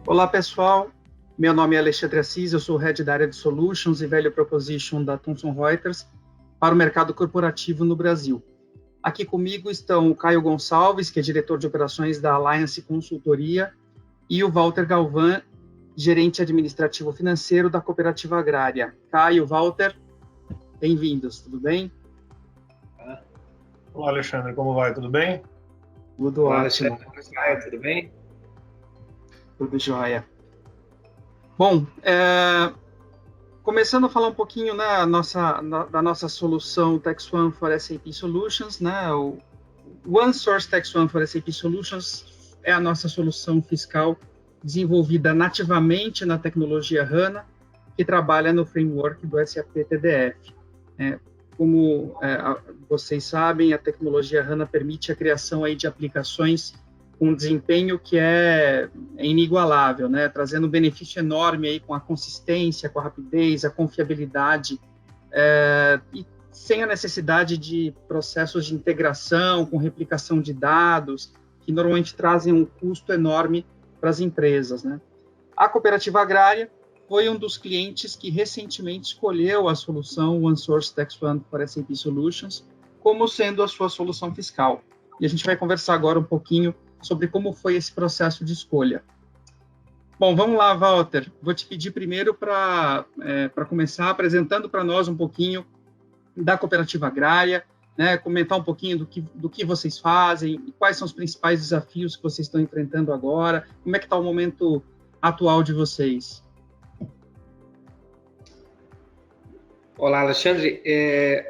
Olá, pessoal. Meu nome é Alexandre Assis, eu sou o Head da área de Solutions e Value Proposition da Thomson Reuters para o mercado corporativo no Brasil. Aqui comigo estão o Caio Gonçalves, que é diretor de operações da Alliance Consultoria, e o Walter Galvão, gerente administrativo financeiro da Cooperativa Agrária. Caio, Walter, bem-vindos, tudo bem? Olá, Alexandre, como vai? Tudo bem? Tudo Olá, ótimo. Alexandre, como vai? Tudo bem? Tudo jóia. Bom, começando a falar um pouquinho da nossa solução Tax One for SAP Solutions, né? O One Source Tax One for SAP Solutions é a nossa solução fiscal desenvolvida nativamente na tecnologia HANA, que trabalha no framework do SAP TDF. Como vocês sabem, a tecnologia HANA permite a criação aí de aplicações com desempenho que é inigualável, né? Trazendo um benefício enorme aí com a consistência, com a rapidez, a confiabilidade, e sem a necessidade de processos de integração, com replicação de dados, que normalmente trazem um custo enorme para as empresas, né? A Cooperativa Agrária foi um dos clientes que recentemente escolheu a solução One Source Tax One for SAP Solutions como sendo a sua solução fiscal. E a gente vai conversar agora um pouquinho sobre como foi esse processo de escolha. Bom, vamos lá, Walter. Vou te pedir primeiro para começar apresentando para nós um pouquinho da Cooperativa Agrária, né, comentar um pouquinho do que vocês fazem, e quais são os principais desafios que vocês estão enfrentando agora, como é que está o momento atual de vocês. Olá, Alexandre.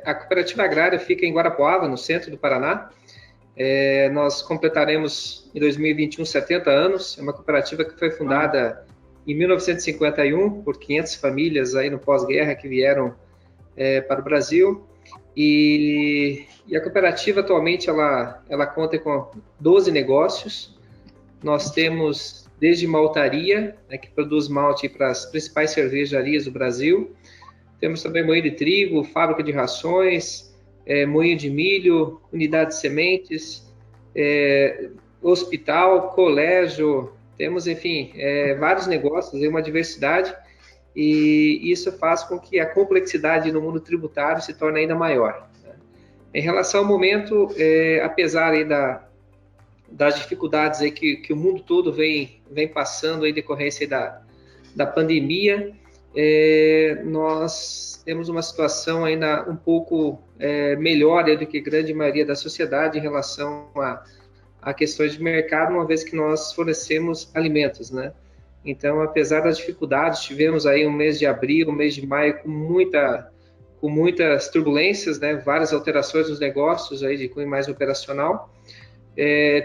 A Cooperativa Agrária fica em Guarapuava, no centro do Paraná. Nós completaremos em 2021 70 anos. É uma cooperativa que foi fundada em 1951 por 500 famílias aí no pós-guerra que vieram para o Brasil. E a cooperativa atualmente ela conta com 12 negócios. Nós temos desde maltaria, né, que produz malte para as principais cervejarias do Brasil. Temos também moinho de trigo, fábrica de rações, moinho de milho, unidade de sementes, hospital, colégio, temos, enfim, vários negócios, uma diversidade, e isso faz com que a complexidade no mundo tributário se torne ainda maior, né? Em relação ao momento, apesar aí das dificuldades aí que o mundo todo vem passando em decorrência da pandemia, nós temos uma situação ainda um pouco melhor do que a grande maioria da sociedade em relação a questões de mercado, uma vez que nós fornecemos alimentos, né? Então, apesar das dificuldades, tivemos aí um mês de abril, um mês de maio com muitas turbulências, né? Várias alterações nos negócios aí de cunho mais operacional.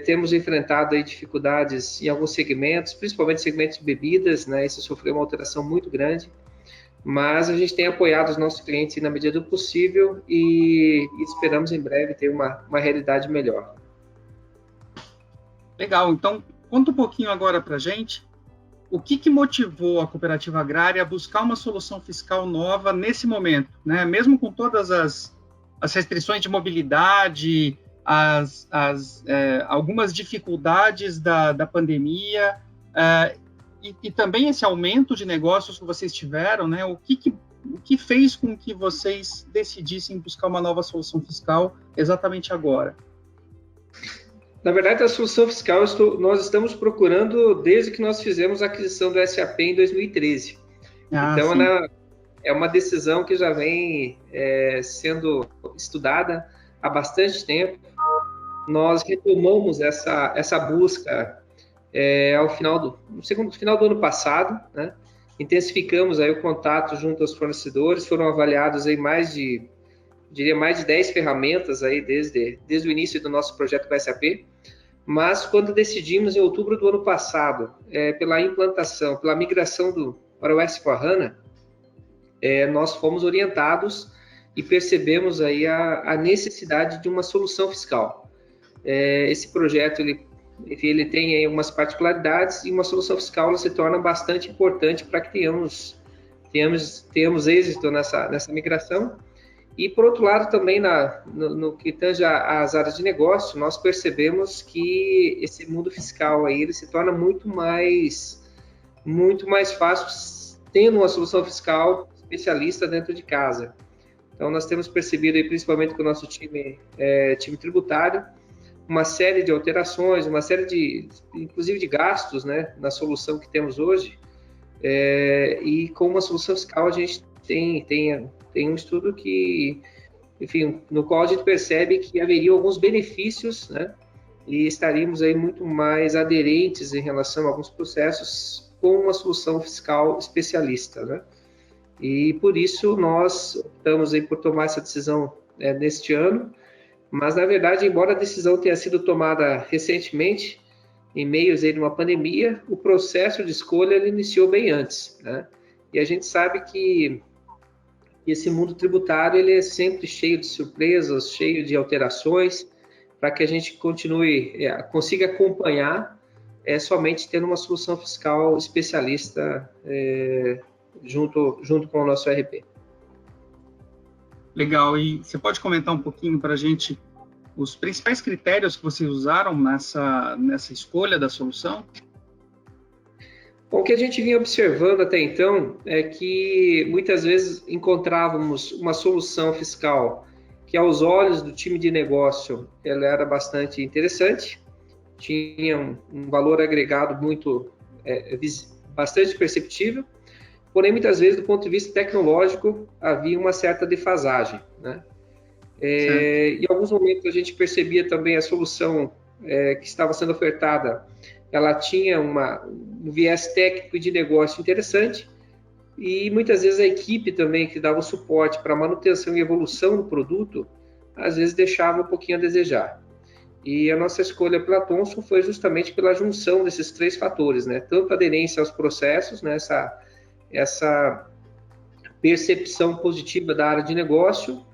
Temos enfrentado aí dificuldades em alguns segmentos, principalmente segmentos de bebidas, né? Isso sofreu uma alteração muito grande, mas a gente tem apoiado os nossos clientes na medida do possível e esperamos em breve ter uma realidade melhor. Legal, então conta um pouquinho agora para a gente o que motivou a Cooperativa Agrária a buscar uma solução fiscal nova nesse momento, né? Mesmo com todas as restrições de mobilidade, algumas dificuldades da pandemia, e também esse aumento de negócios que vocês tiveram, né? O que fez com que vocês decidissem buscar uma nova solução fiscal exatamente agora? Na verdade, a solução fiscal nós estamos procurando desde que nós fizemos a aquisição do SAP em 2013. Então, é uma decisão que já vem sendo estudada há bastante tempo. Nós retomamos essa busca ao final do ano passado, né? Intensificamos aí o contato junto aos fornecedores, foram avaliados aí mais de 10 ferramentas aí desde o início do nosso projeto com a SAP, mas quando decidimos em outubro do ano passado, pela implantação, pela migração para o S/4HANA, nós fomos orientados e percebemos aí a necessidade de uma solução fiscal. Esse projeto ele tem aí umas particularidades e uma solução fiscal ela se torna bastante importante para que tenhamos êxito nessa migração. E, por outro lado, também no que tange às áreas de negócio, nós percebemos que esse mundo fiscal aí, ele se torna muito mais muito mais fácil tendo uma solução fiscal especialista dentro de casa. Então, nós temos percebido, aí, principalmente com o nosso time tributário, uma série de alterações, uma série inclusive de gastos, né, na solução que temos hoje. E com uma solução fiscal, a gente tem um estudo que, enfim, no qual a gente percebe que haveria alguns benefícios, né, e estaríamos aí muito mais aderentes em relação a alguns processos com uma solução fiscal especialista, né? E por isso nós optamos aí por tomar essa decisão neste ano, mas na verdade, embora a decisão tenha sido tomada recentemente, em meio de uma pandemia, o processo de escolha ele iniciou bem antes, né? E a gente sabe que esse mundo tributário ele é sempre cheio de surpresas, cheio de alterações, para que a gente consiga acompanhar somente tendo uma solução fiscal especialista junto com o nosso RP. Legal. E você pode comentar um pouquinho para a gente os principais critérios que vocês usaram nessa escolha da solução? Bom, o que a gente vinha observando até então é que muitas vezes encontrávamos uma solução fiscal que, aos olhos do time de negócio, ela era bastante interessante, tinha um valor agregado bastante perceptível, porém, muitas vezes, do ponto de vista tecnológico, havia uma certa defasagem, né? Em alguns momentos, a gente percebia também a solução que estava sendo ofertada, ela tinha um viés técnico e de negócio interessante, e muitas vezes a equipe também que dava o suporte para a manutenção e evolução do produto, às vezes deixava um pouquinho a desejar. E a nossa escolha pela Thomson foi justamente pela junção desses três fatores, né? Tanto a aderência aos processos, né? Essa percepção positiva da área de negócio,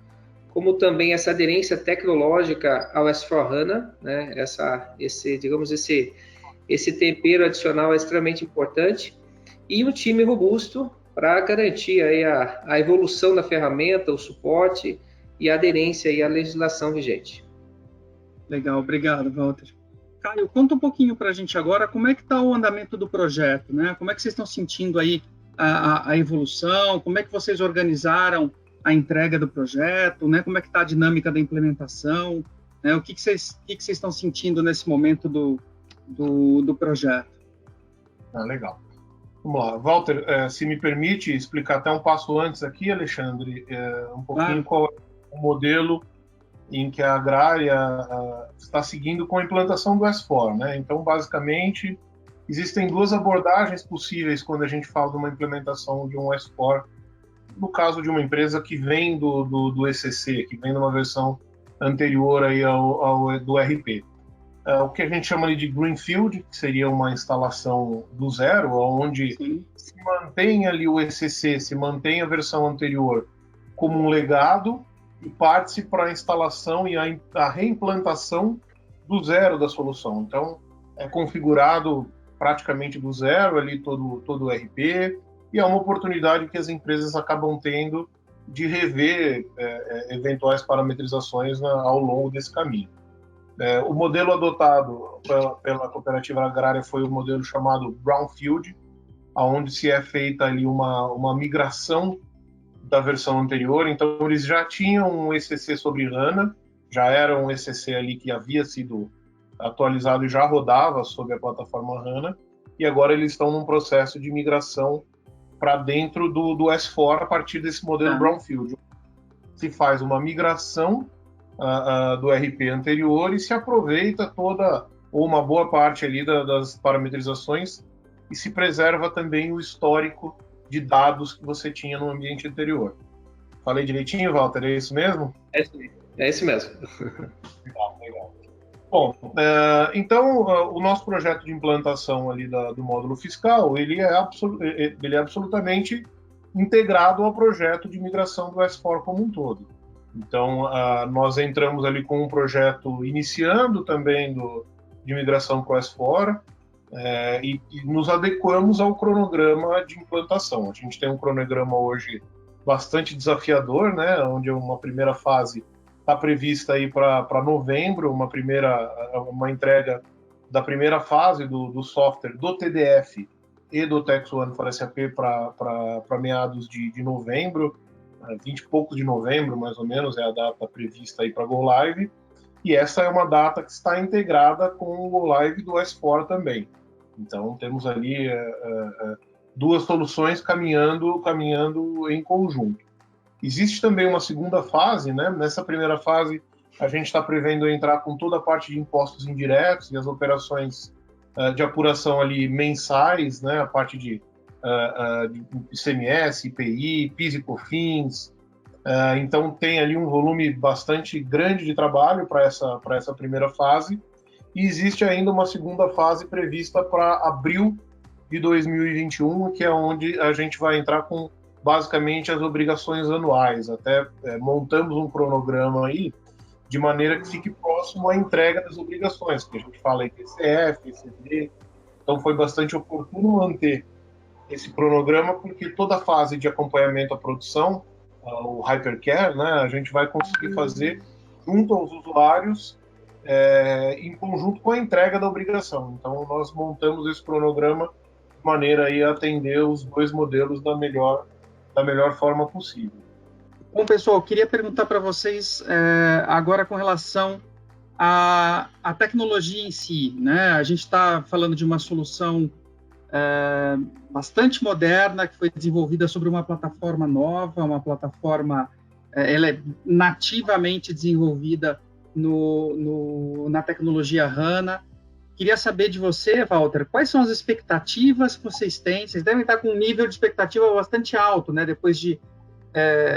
como também essa aderência tecnológica ao S/4HANA, né? Esse tempero adicional é extremamente importante, e um time robusto para garantir aí a evolução da ferramenta, o suporte e a aderência aí à legislação vigente. Legal, obrigado, Walter. Caio, conta um pouquinho para a gente agora como é que está o andamento do projeto, né? Como é que vocês estão sentindo aí a evolução, como é que vocês organizaram a entrega do projeto, né? Como é que está a dinâmica da implementação, né? O que vocês estão sentindo nesse momento do projeto? Legal. Vamos lá. Walter, se me permite explicar até um passo antes aqui, Alexandre, um pouquinho qual é o modelo em que a agrária está seguindo com a implantação do S/4, né? Então, basicamente, existem duas abordagens possíveis quando a gente fala de uma implementação de um S/4, no caso de uma empresa que vem do ECC, que vem de uma versão anterior aí do RP. O que a gente chama ali de Greenfield, que seria uma instalação do zero, onde se mantém ali o ECC, se mantém a versão anterior como um legado e parte-se para a instalação e a reimplantação do zero da solução. Então, é configurado praticamente do zero ali todo o RP, e é uma oportunidade que as empresas acabam tendo de rever eventuais parametrizações ao longo desse caminho. O modelo adotado pela cooperativa agrária foi o modelo chamado Brownfield, onde se é feita ali uma migração da versão anterior. Então, eles já tinham um ECC sobre HANA, já era um ECC ali que havia sido atualizado e já rodava sobre a plataforma HANA, e agora eles estão num processo de migração para dentro do S/4 a partir desse modelo Brownfield. Se faz uma migração do RP anterior e se aproveita toda ou uma boa parte ali das parametrizações e se preserva também o histórico de dados que você tinha no ambiente anterior. Falei direitinho, Walter? É isso mesmo? É isso mesmo. Legal. Bom, então o nosso projeto de implantação ali do módulo fiscal, ele é absolutamente integrado ao projeto de migração do S/4 como um todo. Então, nós entramos ali com um projeto iniciando também de migração para o S/4 e nos adequamos ao cronograma de implantação. A gente tem um cronograma hoje bastante desafiador, né, onde uma primeira fase está prevista aí para novembro, uma entrega da primeira fase do software do TDF e do TexOne for SAP para meados de novembro, 20 e poucos de novembro, mais ou menos, é a data prevista aí para Go Live. E essa é uma data que está integrada com o Go Live do S4 também. Então, temos ali duas soluções caminhando em conjunto. Existe também uma segunda fase, né? Nessa primeira fase, a gente está prevendo entrar com toda a parte de impostos indiretos e as operações de apuração ali mensais, né? A parte de ICMS, IPI, PIS e COFINS. Então, tem ali um volume bastante grande de trabalho para essa primeira fase. E existe ainda uma segunda fase prevista para abril de 2021, que é onde a gente vai entrar com basicamente as obrigações anuais. Até montamos um cronograma aí de maneira que fique próximo à entrega das obrigações, que a gente fala em TCF, ECD. Então foi bastante oportuno manter esse cronograma, porque toda a fase de acompanhamento à produção, o Hypercare, né, a gente vai conseguir fazer junto aos usuários, em conjunto com a entrega da obrigação. Então, nós montamos esse cronograma de maneira a atender os dois modelos da melhor forma possível. Bom, pessoal, eu queria perguntar para vocês agora com relação à tecnologia em si, né? A gente está falando de uma solução bastante moderna, que foi desenvolvida sobre uma plataforma nova, uma plataforma, ela é nativamente desenvolvida na tecnologia HANA. Queria saber de você, Walter, quais são as expectativas que vocês têm? Vocês devem estar com um nível de expectativa bastante alto, né? Depois de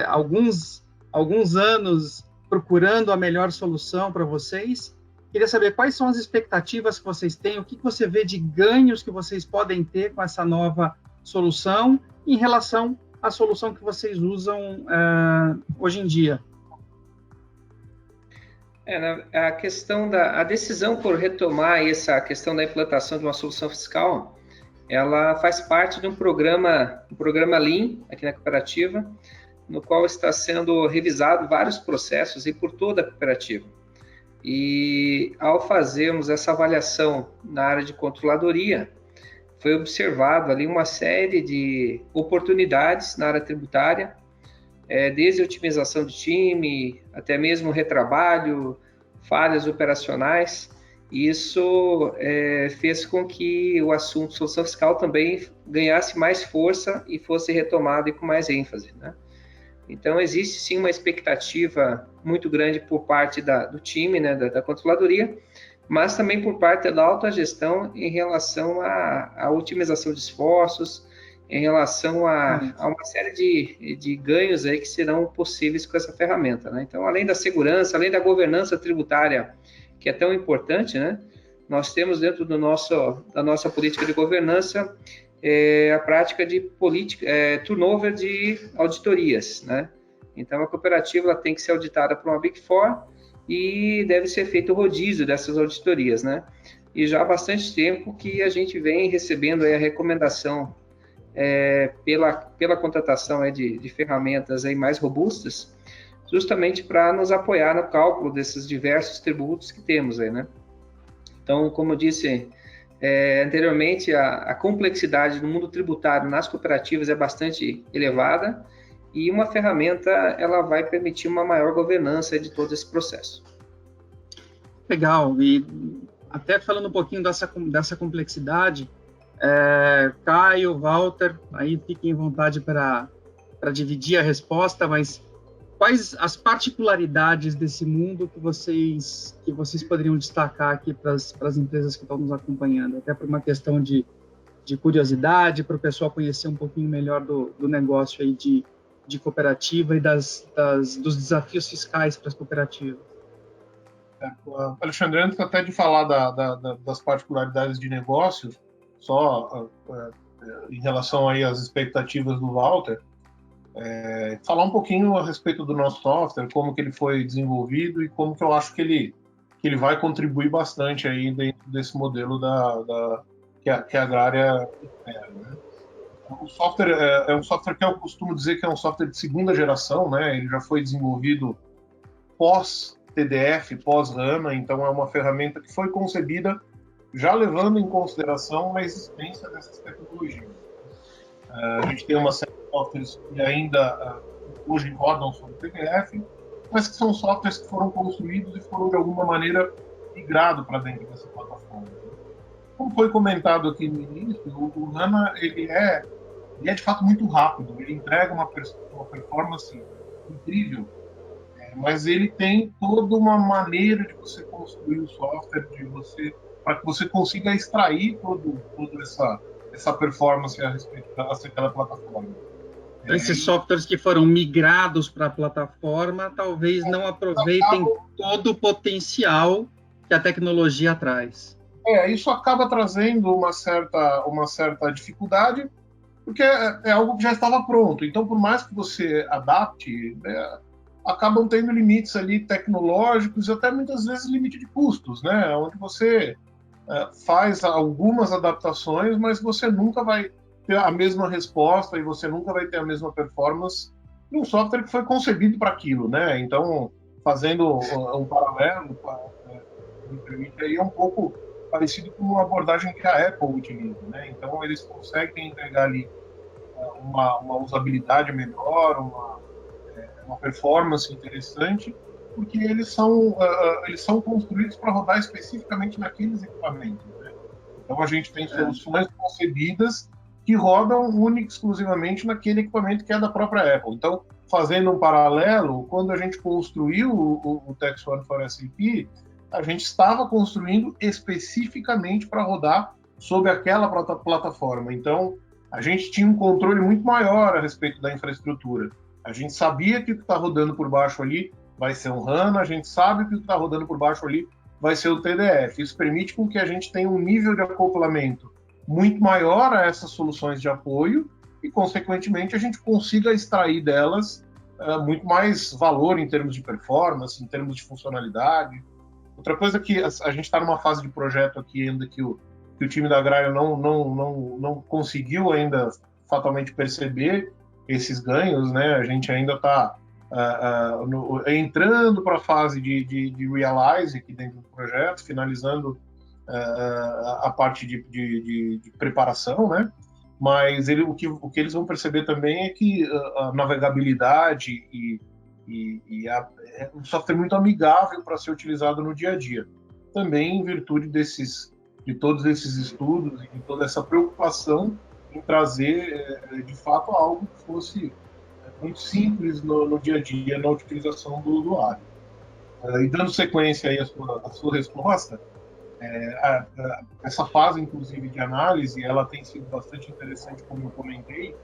alguns anos procurando a melhor solução para vocês. Queria saber quais são as expectativas que vocês têm, o que você vê de ganhos que vocês podem ter com essa nova solução em relação à solução que vocês usam hoje em dia. A questão a decisão por retomar essa questão da implantação de uma solução fiscal, ela faz parte de um programa Lean aqui na cooperativa, no qual está sendo revisado vários processos e por toda a cooperativa. E ao fazermos essa avaliação na área de controladoria, foi observado ali uma série de oportunidades na área tributária, desde otimização de time, até mesmo retrabalho, falhas operacionais. Isso fez com que o assunto solução fiscal também ganhasse mais força e fosse retomado e com mais ênfase, né? Então, existe sim uma expectativa muito grande por parte do time, né, da controladoria, mas também por parte da autogestão em relação à otimização de esforços, em relação a uma série de ganhos aí que serão possíveis com essa ferramenta, né? Então, além da segurança, além da governança tributária, que é tão importante, né? Nós temos dentro da nossa política de governança a prática de turnover de auditorias, né? Então, a cooperativa ela tem que ser auditada por uma Big Four e deve ser feito o rodízio dessas auditorias, né? E já há bastante tempo que a gente vem recebendo aí a recomendação pela contratação de ferramentas aí mais robustas, justamente para nos apoiar no cálculo desses diversos tributos que temos aí, né? Então, como eu disse anteriormente, a complexidade do mundo tributário nas cooperativas é bastante elevada e uma ferramenta ela vai permitir uma maior governança de todo esse processo. Legal, e até falando um pouquinho dessa complexidade, Caio, Walter, aí fiquem à vontade para dividir a resposta, mas quais as particularidades desse mundo que vocês poderiam destacar aqui para as empresas que estão nos acompanhando, até por uma questão de curiosidade, para o pessoal conhecer um pouquinho melhor do negócio aí de cooperativa e dos desafios fiscais para as cooperativas? Alexandre, antes até de falar das particularidades de negócio, só em relação aí às expectativas do Walter, falar um pouquinho a respeito do nosso software, como que ele foi desenvolvido e como que eu acho que ele vai contribuir bastante aí dentro desse modelo que a Agrária espera, né? O software é um software que eu costumo dizer que é um software de segunda geração, né? Ele já foi desenvolvido pós-TDF, pós-HANA, então é uma ferramenta que foi concebida já levando em consideração a existência dessas tecnologias. A gente tem uma série de softwares que ainda hoje rodam sobre PDF, mas que são softwares que foram construídos e foram, de alguma maneira, migrados para dentro dessa plataforma. Como foi comentado aqui no início, o HANA ele é de fato muito rápido, ele entrega uma performance incrível, mas ele tem toda uma maneira de você construir o software, para que você consiga extrair toda essa performance a respeito daquela plataforma. Esses softwares que foram migrados para a plataforma talvez não aproveitem todo o potencial que a tecnologia traz. Isso acaba trazendo uma certa dificuldade, porque é algo que já estava pronto. Então, por mais que você adapte, acabam tendo limites ali tecnológicos e até muitas vezes limite de custos, né? Onde você faz algumas adaptações, mas você nunca vai ter a mesma resposta e você nunca vai ter a mesma performance num software que foi concebido para aquilo, né? Então, fazendo um paralelo, me permite aí, é um pouco parecido com uma abordagem que a Apple utiliza, né? Então, eles conseguem entregar ali uma usabilidade melhor, uma performance interessante, porque eles são construídos para rodar especificamente naqueles equipamentos, né? Então, a gente tem soluções concebidas que rodam única e exclusivamente naquele equipamento que é da própria Apple. Então, fazendo um paralelo, quando a gente construiu o TextOne for SAP, a gente estava construindo especificamente para rodar sobre aquela plataforma. Então, a gente tinha um controle muito maior a respeito da infraestrutura. A gente sabia que o que está rodando por baixo ali vai ser um HANA, a gente sabe que o que está rodando por baixo ali vai ser o TDF. Isso permite com que a gente tenha um nível de acoplamento muito maior a essas soluções de apoio e, consequentemente, a gente consiga extrair delas muito mais valor em termos de performance, em termos de funcionalidade. Outra coisa que a gente está numa fase de projeto aqui ainda que o time da Agrária não conseguiu ainda fatalmente perceber esses ganhos, né? A gente ainda está entrando para a fase de realize aqui dentro do projeto, finalizando a parte de preparação, né? Mas o que eles vão perceber também é que a navegabilidade é um software muito amigável para ser utilizado no dia a dia. Também em virtude de todos esses estudos e de toda essa preocupação em trazer, de fato, algo que fosse muito simples no dia a dia, na utilização do usuário. E dando sequência aí à sua resposta, essa fase, inclusive, de análise, ela tem sido bastante interessante, como eu comentei,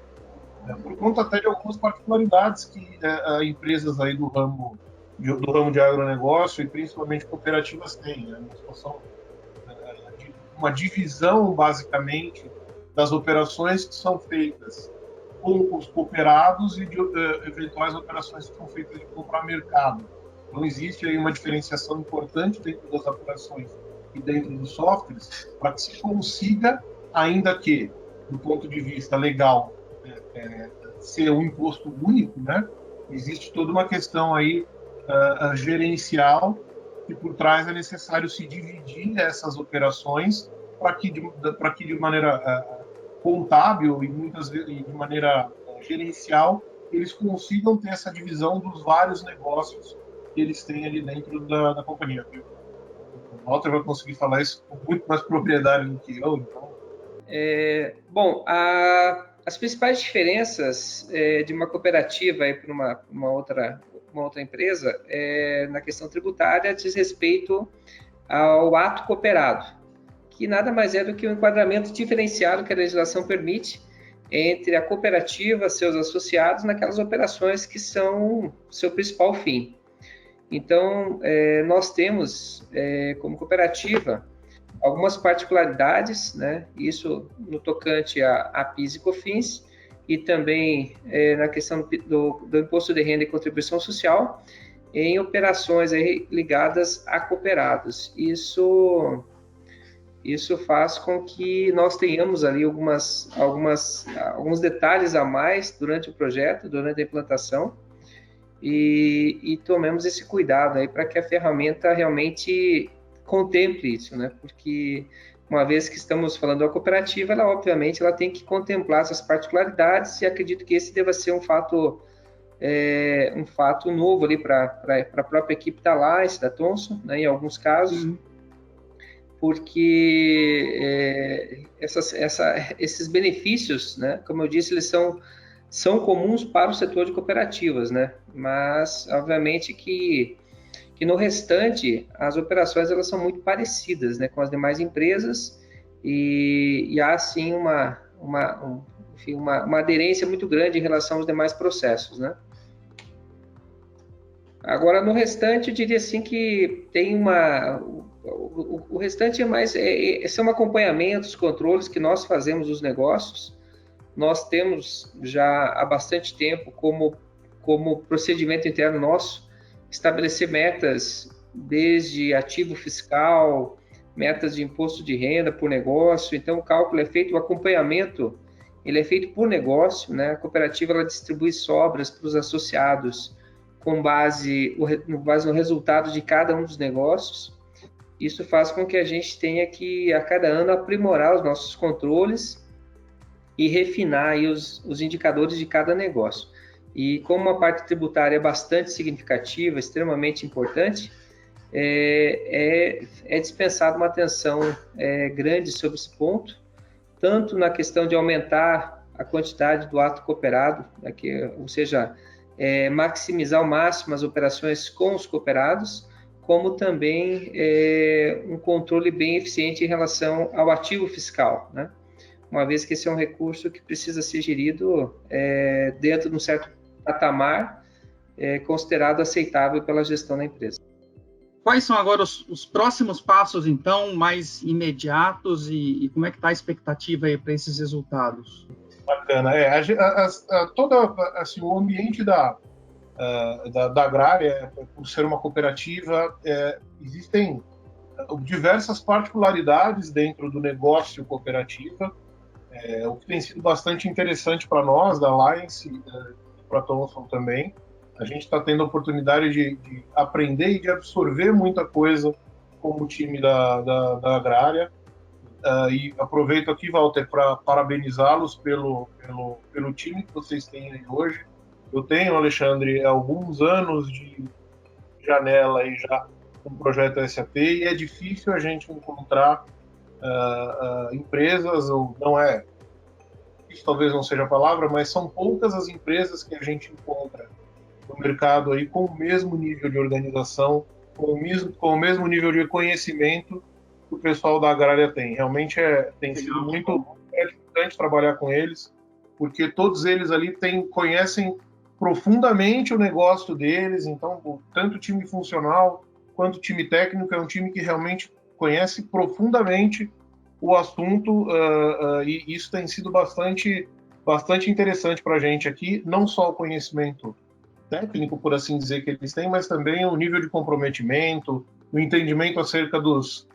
por conta até de algumas particularidades que empresas aí do ramo de agronegócio e principalmente cooperativas têm, né? Uma situação de uma divisão, basicamente, das operações que são feitas com os cooperados e de eventuais operações que são feitas de comprar mercado. Então, existe aí uma diferenciação importante dentro das operações e dentro dos softwares para que se consiga, ainda que, do ponto de vista legal, ser um imposto único, né? Existe toda uma questão aí gerencial que por trás é necessário se dividir essas operações para que de maneira contábil e muitas vezes de maneira gerencial eles consigam ter essa divisão dos vários negócios que eles têm ali dentro da companhia. O Walter vai conseguir falar isso com muito mais propriedade do que eu, então. Bom, as principais diferenças de uma cooperativa para uma outra empresa na questão tributária diz respeito ao ato cooperado, que nada mais é do que um enquadramento diferenciado que a legislação permite entre a cooperativa, seus associados, naquelas operações que são seu principal fim. Então, nós temos, como cooperativa, algumas particularidades, né? Isso no tocante a PIS e COFINS, e também na questão do Imposto de Renda e Contribuição Social, em operações ligadas a cooperados. Isso faz com que nós tenhamos ali alguns detalhes a mais durante o projeto, durante a implantação, e tomemos esse cuidado aí para que a ferramenta realmente contemple isso, né? Porque uma vez que estamos falando da cooperativa, ela obviamente ela tem que contemplar essas particularidades e acredito que esse deva ser um fato novo ali para a própria equipe da Alliance, da Thomson, né, em alguns casos, porque esses benefícios, né, como eu disse, eles são comuns para o setor de cooperativas, né, mas obviamente que no restante as operações elas são muito parecidas, né, com as demais empresas e há sim uma aderência muito grande em relação aos demais processos, né. Agora, no restante, eu diria assim que tem o restante é mais são acompanhamentos, controles que nós fazemos dos negócios. Nós temos já há bastante tempo como procedimento interno nosso estabelecer metas desde ativo fiscal, metas de imposto de renda por negócio. Então, o cálculo é feito, o acompanhamento ele é feito por negócio, né? A cooperativa ela distribui sobras para os associados com base no resultado de cada um dos negócios. Isso faz com que a gente tenha que, a cada ano, aprimorar os nossos controles e refinar aí os indicadores de cada negócio. E como a parte tributária é bastante significativa, extremamente importante, é dispensada uma atenção grande sobre esse ponto, tanto na questão de aumentar a quantidade do ato cooperado, ou seja, maximizar ao máximo as operações com os cooperados, como também um controle bem eficiente em relação ao ativo fiscal, né? Uma vez que esse é um recurso que precisa ser gerido dentro de um certo patamar considerado aceitável pela gestão da empresa. Quais são agora os próximos passos, então, mais imediatos e como é que está a expectativa aí para esses resultados? Bacana. Todo assim, o ambiente da agrária, por ser uma cooperativa, existem diversas particularidades dentro do negócio cooperativa, o que tem sido bastante interessante para nós, da Alliance, e para a Thomson também. A gente está tendo a oportunidade de aprender e de absorver muita coisa com o time da agrária. E aproveito aqui, Walter, para parabenizá-los pelo time que vocês têm aí hoje. Eu tenho, Alexandre, alguns anos de janela aí já com o projeto SAP e é difícil a gente encontrar empresas, ou não isso talvez não seja a palavra, mas são poucas as empresas que a gente encontra no mercado aí com o mesmo nível de organização, com o mesmo nível de conhecimento que o pessoal da agrária tem. Realmente tem sido muito gratificante trabalhar com eles, porque todos eles ali conhecem profundamente o negócio deles, então tanto o time funcional quanto o time técnico é um time que realmente conhece profundamente o assunto, e isso tem sido bastante interessante para a gente aqui, não só o conhecimento técnico, por assim dizer, que eles têm, mas também o nível de comprometimento, o entendimento acerca dos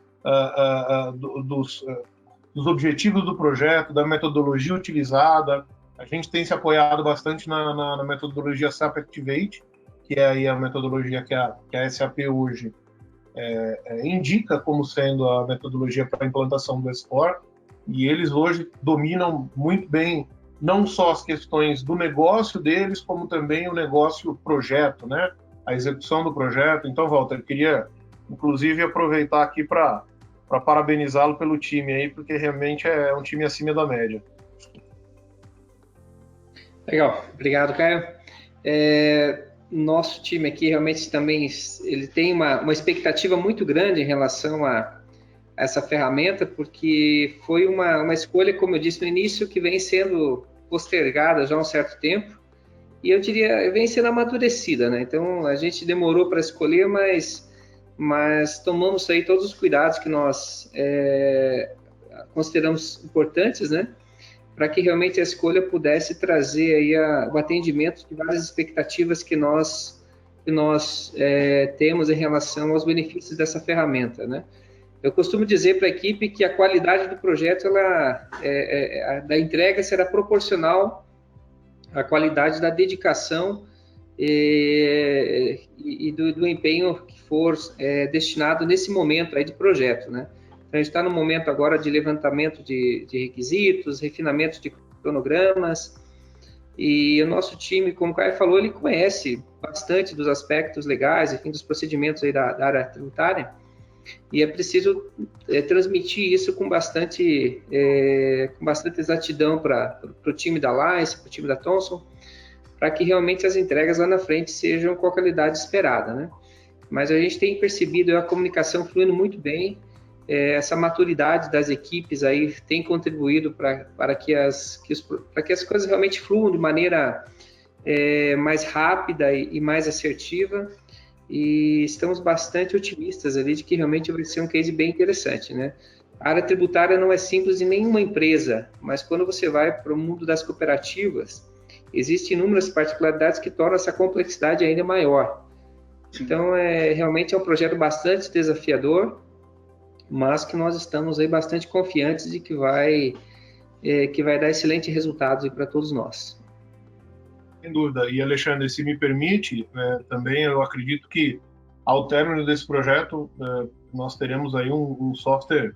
objetivos do projeto, da metodologia utilizada. A gente tem se apoiado bastante na metodologia SAP Activate, que é aí a metodologia que a SAP hoje indica como sendo a metodologia para a implantação do S4, e eles hoje dominam muito bem não só as questões do negócio deles, como também o negócio projeto, né? A execução do projeto. Então, Walter, eu queria, inclusive, aproveitar aqui para parabenizá-lo pelo time aí, porque realmente é um time acima da média. Legal, obrigado, Caio. Nosso time aqui realmente também ele tem uma expectativa muito grande em relação a essa ferramenta, porque foi uma escolha, como eu disse no início, que vem sendo postergada já há um certo tempo, e eu diria, vem sendo amadurecida, né? Então, a gente demorou para escolher, mas tomamos aí todos os cuidados que nós consideramos importantes, né? Para que realmente a escolha pudesse trazer aí o atendimento de várias expectativas que nós temos em relação aos benefícios dessa ferramenta, né? Eu costumo dizer para a equipe que a qualidade do projeto, da entrega, será proporcional à qualidade da dedicação e do empenho que for destinado nesse momento aí de projeto, né? Então, a gente está no momento agora de levantamento de requisitos, refinamento de cronogramas, e o nosso time, como o Caio falou, ele conhece bastante dos aspectos legais, enfim, dos procedimentos aí da área tributária, e é preciso transmitir isso com bastante exatidão para o time da Lice, para o time da Thomson, para que realmente as entregas lá na frente sejam com a qualidade esperada, né? Mas a gente tem percebido a comunicação fluindo muito bem, essa maturidade das equipes aí tem contribuído para que as coisas realmente fluam de maneira mais rápida e mais assertiva, e estamos bastante otimistas ali de que realmente vai ser um case bem interessante, né? A área tributária não é simples em nenhuma empresa, mas quando você vai para o mundo das cooperativas, existem inúmeras particularidades que tornam essa complexidade ainda maior. Então, realmente é um projeto bastante desafiador, mas que nós estamos aí bastante confiantes de que vai dar excelentes resultados para todos nós. Sem dúvida. E, Alexandre, se me permite, também eu acredito que, ao término desse projeto, nós teremos aí um software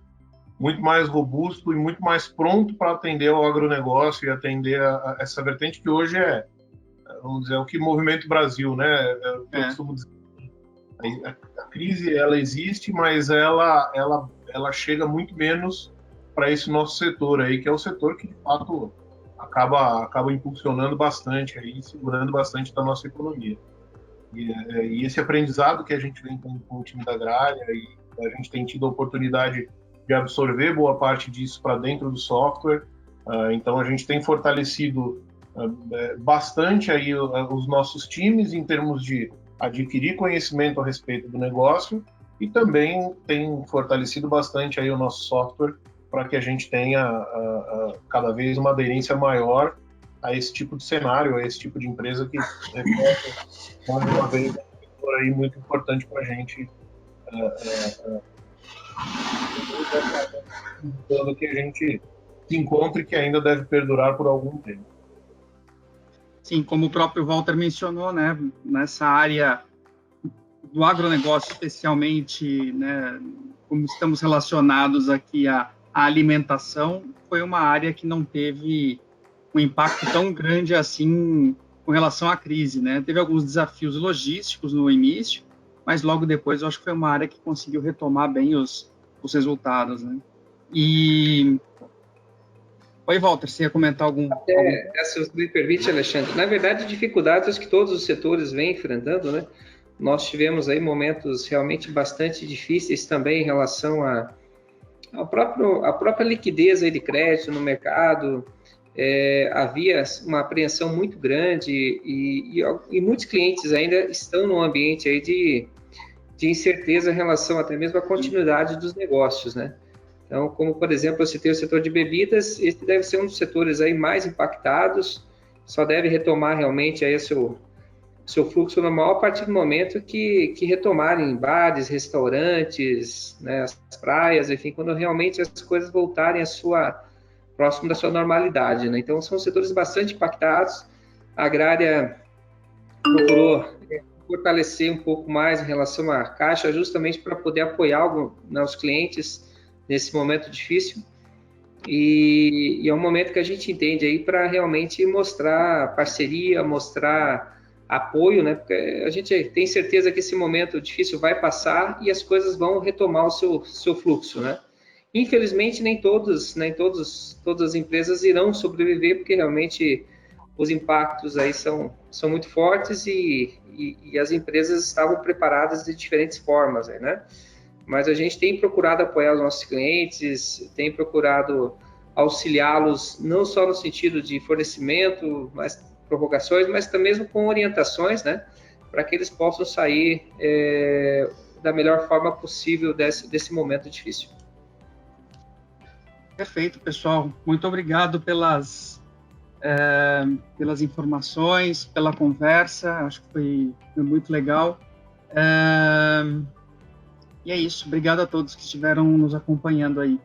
muito mais robusto e muito mais pronto para atender ao agronegócio e atender a essa vertente que hoje vamos dizer, o que movimenta o Brasil, né? Eu costumo dizer, a crise, ela existe, mas ela chega muito menos para esse nosso setor aí, que é o setor que, de fato, acaba impulsionando bastante, aí, segurando bastante da nossa economia. E esse aprendizado que a gente vem com o time da Agrária, e a gente tem tido a oportunidade de absorver boa parte disso para dentro do software, então a gente tem fortalecido bastante aí os nossos times em termos de adquirir conhecimento a respeito do negócio, e também tem fortalecido bastante aí o nosso software para que a gente tenha cada vez uma aderência maior a esse tipo de cenário, a esse tipo de empresa que mais uma vez é um setor aí muito importante para a gente, pelo que a gente se encontra e que ainda deve perdurar por algum tempo. Sim, como o próprio Walter mencionou, né, nessa área do agronegócio, especialmente, né, como estamos relacionados aqui à alimentação, foi uma área que não teve um impacto tão grande assim com relação à crise, né? Teve alguns desafios logísticos no início, mas logo depois eu acho que foi uma área que conseguiu retomar bem os resultados, né? E... Oi, Walter, você ia comentar algum... Se me permite, Alexandre, na verdade, dificuldades que todos os setores vêm enfrentando, né? Nós tivemos aí momentos realmente bastante difíceis também em relação à própria liquidez aí de crédito no mercado. Havia uma apreensão muito grande e muitos clientes ainda estão num ambiente aí de incerteza em relação até mesmo à continuidade dos negócios, né? Então, como, por exemplo, eu citei o setor de bebidas, esse deve ser um dos setores aí mais impactados, só deve retomar realmente aí seu fluxo normal a partir do momento que retomarem bares, restaurantes, né, as praias, enfim, quando realmente as coisas voltarem próximo da sua normalidade, né? Então, são setores bastante impactados. A Agrária procurou fortalecer um pouco mais em relação à caixa, justamente para poder apoiar os clientes nesse momento difícil, e é um momento que a gente entende aí para realmente mostrar parceria, mostrar apoio, né? Porque a gente tem certeza que esse momento difícil vai passar e as coisas vão retomar o seu fluxo, né? Infelizmente, nem todas as empresas irão sobreviver, porque realmente os impactos aí são muito fortes e as empresas estavam preparadas de diferentes formas, né? Mas a gente tem procurado apoiar os nossos clientes, tem procurado auxiliá-los, não só no sentido de fornecimento, mas prorrogações, mas também mesmo com orientações, né, para que eles possam sair da melhor forma possível desse momento difícil. Perfeito, pessoal. Muito obrigado pelas informações, pela conversa. Acho que foi muito legal. E é isso. Obrigado a todos que estiveram nos acompanhando aí.